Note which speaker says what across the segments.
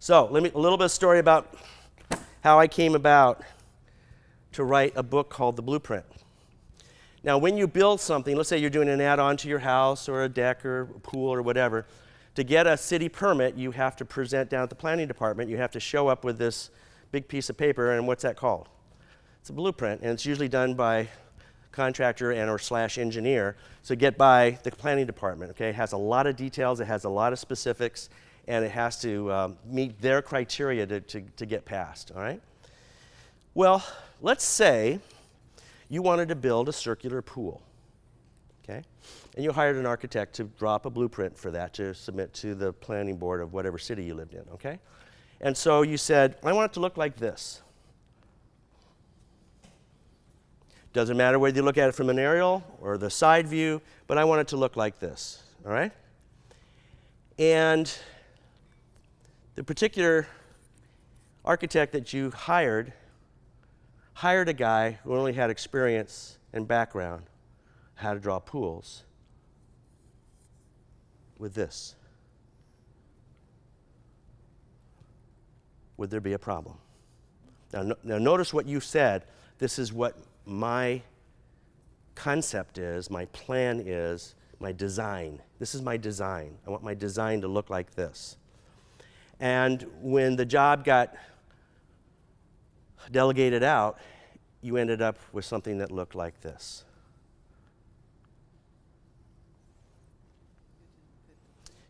Speaker 1: So a little bit of story about how I came about to write a book called The Blueprint. Now, when you build something, let's say you're doing an add-on to your house or a deck or a pool or whatever, to get a city permit, you have to present down at the planning department. You have to show up with this big piece of paper, and what's that called? It's a blueprint, and it's usually done by contractor and or / engineer. So get by the planning department, okay? It has a lot of details, it has a lot of specifics, and it has to meet their criteria to get passed, all right? Well, let's say you wanted to build a circular pool, okay? And you hired an architect to draw up a blueprint for that to submit to the planning board of whatever city you lived in, okay? And so you said, I want it to look like this. Doesn't matter whether you look at it from an aerial or the side view, but I want it to look like this, all right? And the particular architect that you hired a guy who only had experience and background how to draw pools with this. Would there be a problem? Now notice what you said. This is what my concept is, my plan is, my design. This is my design. I want my design to look like this. And when the job got delegated out, you ended up with something that looked like this.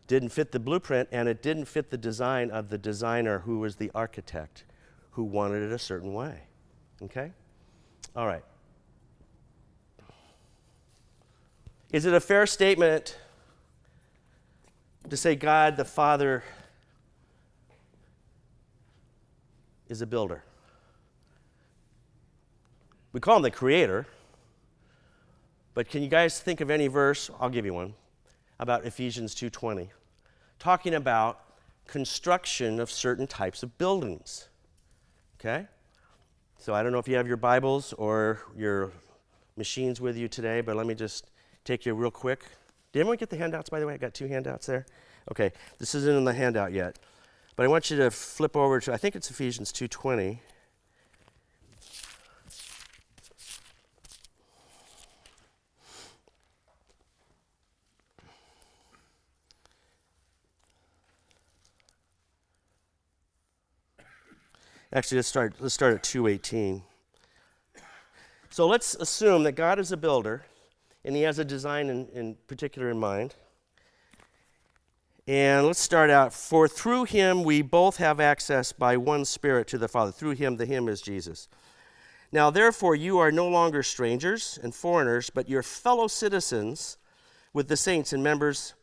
Speaker 1: Didn't fit the blueprint, and it didn't fit the design of the designer who was the architect, who wanted it a certain way. Okay? All right. Is it a fair statement to say God the Father is a builder? We call him the creator, but can you guys think of any verse, I'll give you one, about Ephesians 2:20, talking about construction of certain types of buildings, okay? So I don't know if you have your Bibles or your machines with you today, but let me just take you real quick. Did everyone get the handouts, by the way? I got 2 handouts there. Okay, this isn't in the handout yet, but I want you to flip over to, I think it's Ephesians 2:20. Actually, let's start at 2:18. So let's assume that God is a builder, and he has a design in particular in mind. And let's start out, for through him we both have access by one Spirit to the Father. Through him, the him is Jesus. Now therefore you are no longer strangers and foreigners, but you're fellow citizens with the saints and members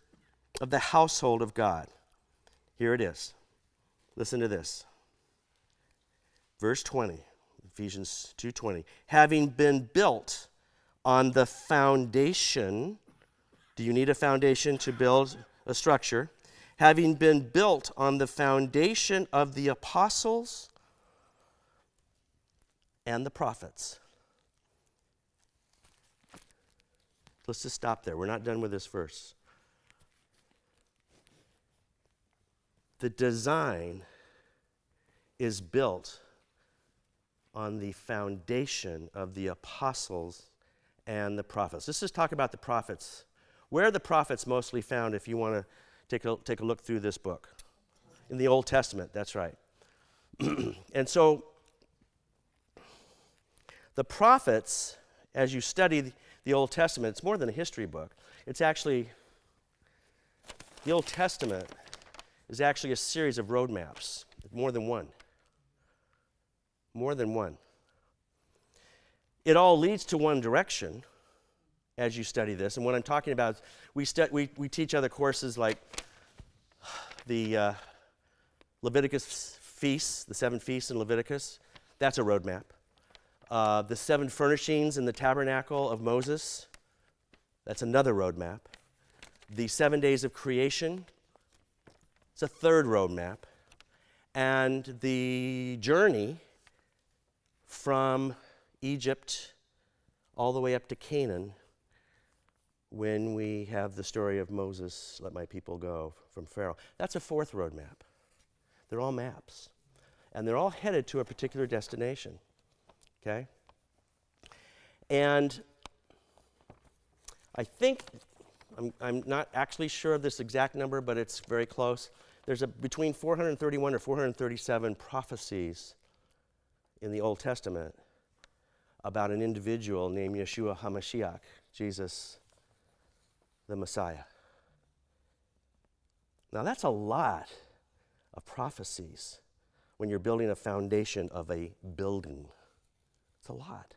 Speaker 1: of the household of God. Here it is. Listen to this. Verse 20, Ephesians 2:20. Having been built on the foundation, do you need a foundation to build a structure? Having been built on the foundation of the apostles and the prophets. Let's just stop there. We're not done with this verse. The design is built on the foundation of the apostles and the prophets. Let's just talk about the prophets. Where are the prophets mostly found if you want to take a look through this book? In the Old Testament, that's right. And so the prophets, as you study the Old Testament, it's more than a history book. It's actually, the Old Testament is actually a series of roadmaps, more than one. More than one. It all leads to one direction as you study this. And what I'm talking about is we teach other courses like the Leviticus feasts, the 7 feasts in Leviticus. That's a roadmap. The 7 furnishings in the tabernacle of Moses. That's another roadmap. The 7 days of creation. It's a third roadmap. And the journey from Egypt all the way up to Canaan, when we have the story of Moses, let my people go from Pharaoh. That's a 4th roadmap. They're all maps. And they're all headed to a particular destination, okay? And I think, I'm not actually sure of this exact number, but it's very close. There's between 431 or 437 prophecies in the Old Testament about an individual named Yeshua HaMashiach, Jesus the Messiah. Now that's a lot of prophecies when you're building a foundation of a building. It's a lot.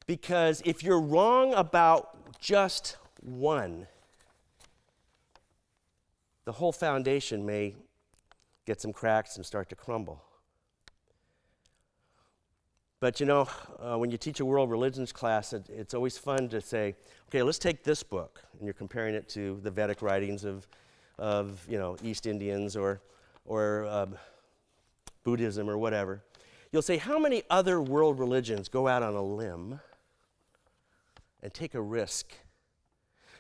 Speaker 1: Because if you're wrong about just one, the whole foundation may get some cracks and start to crumble. But you know, when you teach a world religions class, it's always fun to say, okay, let's take this book, and you're comparing it to the Vedic writings of East Indians or Buddhism or whatever. You'll say, how many other world religions go out on a limb and take a risk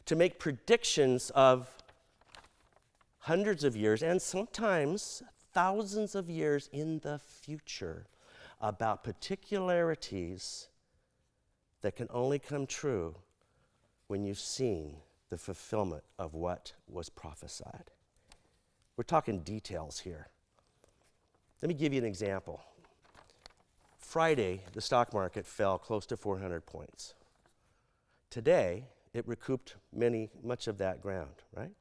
Speaker 1: to make predictions of hundreds of years and sometimes thousands of years in the future about particularities that can only come true when you've seen the fulfillment of what was prophesied? We're talking details here. Let me give you an example. Friday, the stock market fell close to 400 points. Today, it recouped much of that ground, right?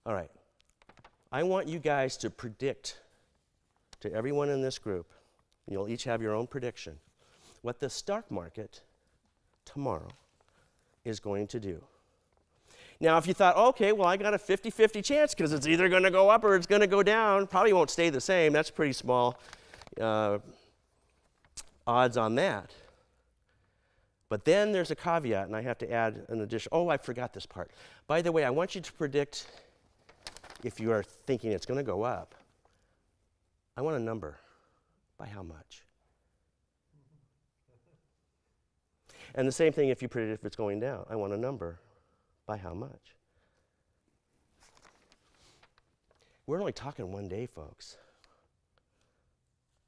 Speaker 1: All right. I want you guys to predict to everyone in this group, you'll each have your own prediction, what the stock market tomorrow is going to do. Now, if you thought, okay, well, I got a 50-50 chance because it's either going to go up or it's going to go down, probably won't stay the same. That's pretty small odds on that. But then there's a caveat, and I have to add an addition. Oh, I forgot this part. By the way, I want you to predict, if you are thinking it's going to go up, I want a number. By how much? And the same thing if you predict if it's going down. I want a number. By how much? We're only talking one day, folks.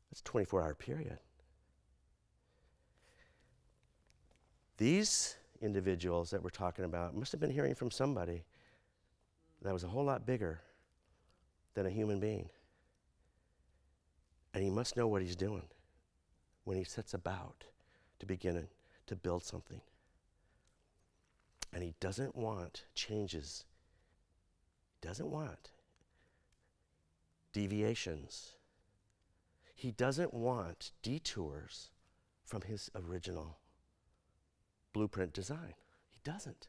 Speaker 1: That's a 24-hour period. These individuals that we're talking about must have been hearing from somebody that was a whole lot bigger than a human being. And he must know what he's doing when he sets about to begin to build something. And he doesn't want changes. He doesn't want deviations. He doesn't want detours from his original blueprint design. He doesn't.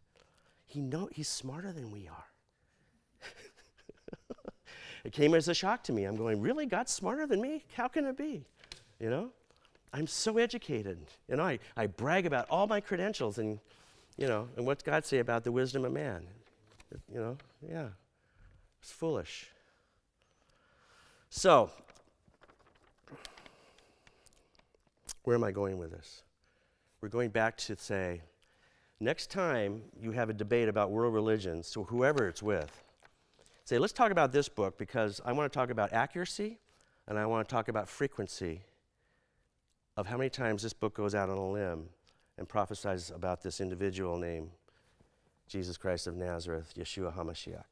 Speaker 1: He's smarter than we are. It came as a shock to me. I'm going, really? God's smarter than me? How can it be? You know? I'm so educated. And I brag about all my credentials and what's God say about the wisdom of man? Yeah. It's foolish. So, where am I going with this? We're going back to say, next time you have a debate about world religions, so whoever it's with, say, let's talk about this book because I want to talk about accuracy and I want to talk about frequency of how many times this book goes out on a limb and prophesies about this individual named Jesus Christ of Nazareth, Yeshua HaMashiach.